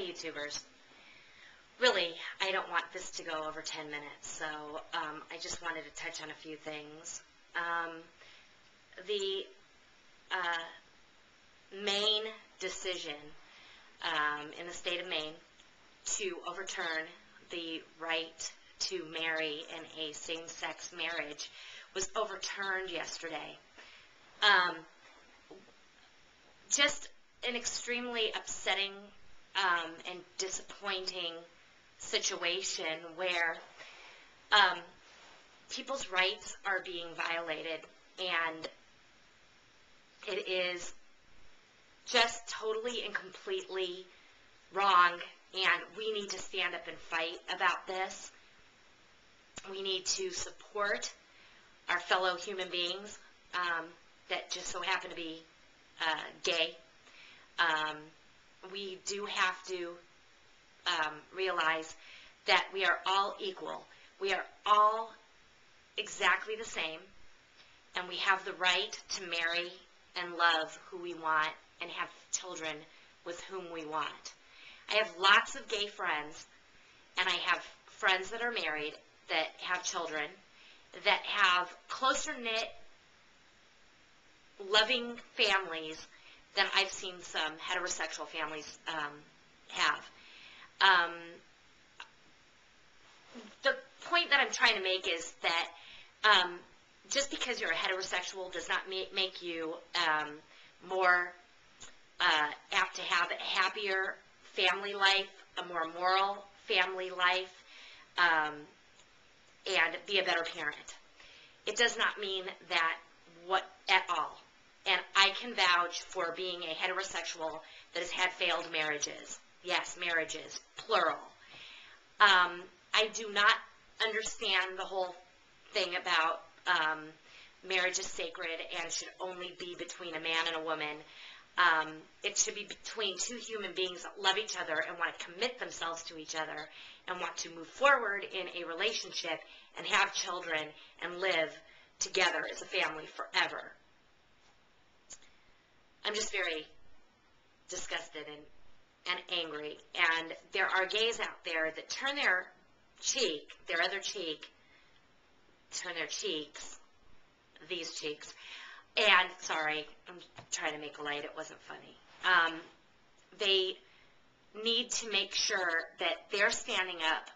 YouTubers. Really, I don't want this to go over 10 minutes, so I just wanted to touch on a few things. The Maine decision in the state of Maine to overturn the right to marry in a same-sex marriage was overturned yesterday. Just an extremely upsetting and disappointing situation where people's rights are being violated, and it is just totally and completely wrong, and we need to stand up and fight about this. We need to support our fellow human beings that just so happen to be gay. We do have to realize that we are all equal. We are all exactly the same, and we have the right to marry and love who we want and have children with whom we want. I have lots of gay friends, and I have friends that are married that have children, that have closer-knit, loving families than I've seen some heterosexual families have. The point that I'm trying to make is that just because you're a heterosexual does not make you more apt to have a happier family life, a more moral family life, and be a better parent. It does not mean that at all. And I can vouch for being a heterosexual that has had failed marriages. Yes, marriages, plural. I do not understand the whole thing about marriage is sacred and should only be between a man and a woman. It should be between two human beings that love each other and want to commit themselves to each other and want to move forward in a relationship and have children and live together as a family forever. I'm just very disgusted and angry. And there are gays out there that turn their other cheek, these cheeks. And, sorry, I'm trying to make light, it wasn't funny. They need to make sure that they're standing up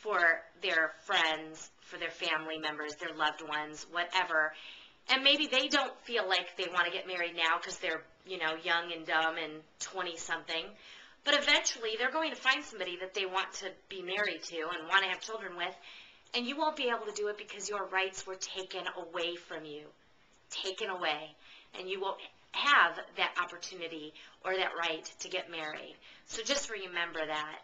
for their friends, for their family members, their loved ones, whatever. And maybe they don't feel like they want to get married now because they're, young and dumb and 20-something. But eventually they're going to find somebody that they want to be married to and want to have children with. And you won't be able to do it because your rights were taken away from you. Taken away. And you won't have that opportunity or that right to get married. So just remember that.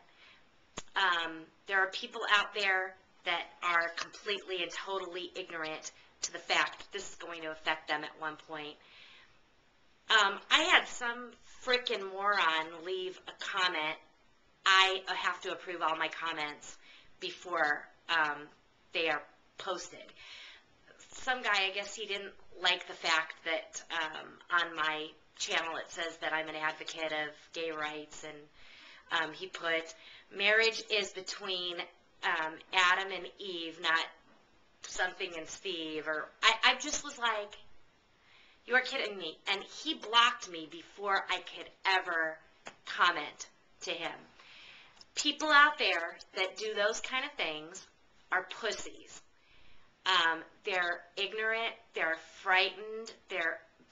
There are people out there that are completely and totally ignorant to the fact that this is going to affect them at one point. I had some frickin' moron leave a comment. I have to approve all my comments before they are posted. Some guy, I guess he didn't like the fact that on my channel it says that I'm an advocate of gay rights, and he put, marriage is between Adam and Eve, not something and Steve, or I just was like, you are kidding me. And he blocked me before I could ever comment to him. People out there that do those kind of things are pussies. They're ignorant, they're frightened,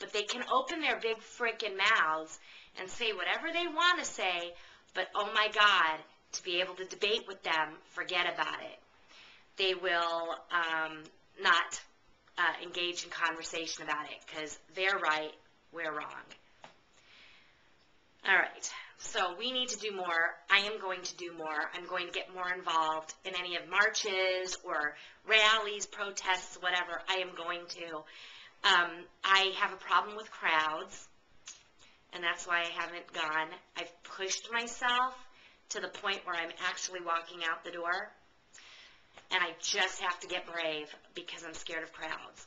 but they can open their big frickin' mouths and say whatever they want to say, but oh my God, to be able to debate with them, forget about it. They will not engage in conversation about it because they're right, we're wrong. All right, so we need to do more. I am going to do more. I'm going to get more involved in any of marches or rallies, protests, whatever. I am going to. I have a problem with crowds, and that's why I haven't gone. I've pushed myself to the point where I'm actually walking out the door. And I just have to get brave because I'm scared of crowds.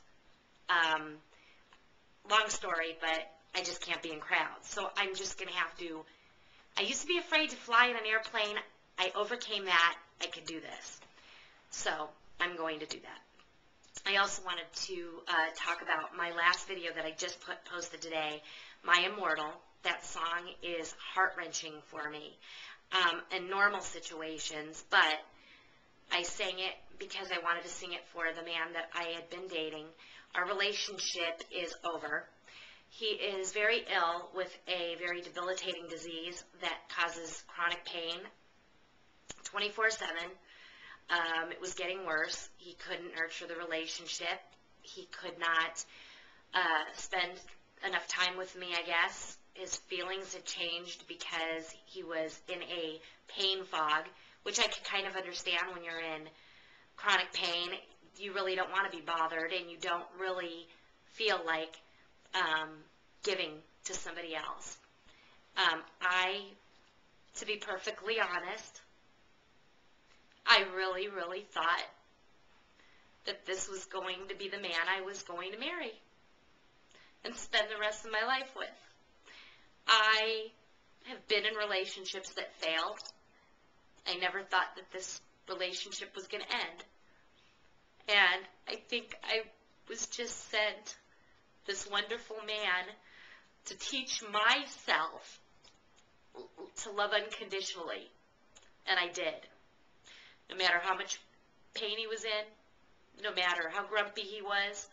Long story, but I just can't be in crowds. So I'm just going to have to I used to be afraid to fly in an airplane. I overcame that. I could do this. So I'm going to do that. I also wanted to talk about my last video that I just posted today, My Immortal. That song is heart-wrenching for me in normal situations, but I sang it because I wanted to sing it for the man that I had been dating. Our relationship is over. He is very ill with a very debilitating disease that causes chronic pain 24/7. It was getting worse. He couldn't nurture the relationship. He could not spend enough time with me, I guess. His feelings had changed because he was in a pain fog, which I could kind of understand. When you're in chronic pain, you really don't want to be bothered, and you don't really feel like giving to somebody else. To be perfectly honest, I really, really thought that this was going to be the man I was going to marry and spend the rest of my life with. I have been in relationships that failed. I never thought that this relationship was going to end. And I think I was just sent this wonderful man to teach myself to love unconditionally. And I did. No matter how much pain he was in, no matter how grumpy he was,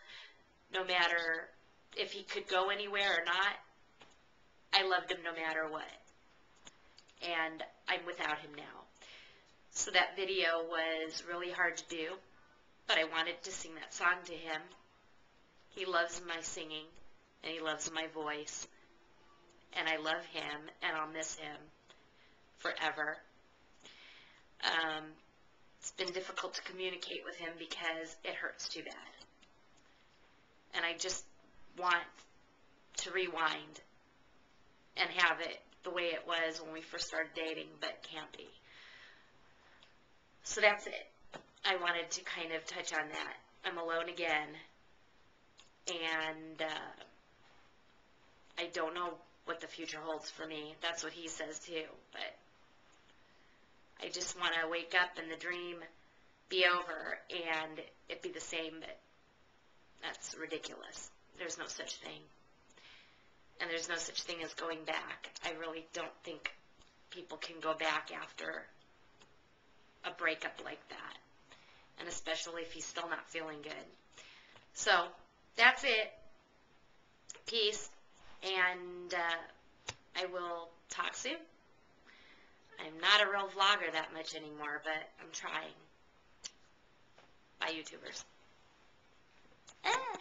no matter if he could go anywhere or not, I loved him no matter what. And I'm without him now. So that video was really hard to do, but I wanted to sing that song to him. He loves my singing, and he loves my voice, and I love him, and I'll miss him forever. It's been difficult to communicate with him because it hurts too bad. And I just want to rewind and have it the way it was when we first started dating, but it can't be. So that's it. I wanted to kind of touch on that. I'm alone again, and I don't know what the future holds for me. That's what he says too, but I just want to wake up and the dream be over and it be the same, but that's ridiculous. There's no such thing. And there's no such thing as going back. I really don't think people can go back after a breakup like that. And especially if he's still not feeling good. So, that's it. Peace. And I will talk soon. I'm not a real vlogger that much anymore, but I'm trying. Bye, YouTubers. Ah!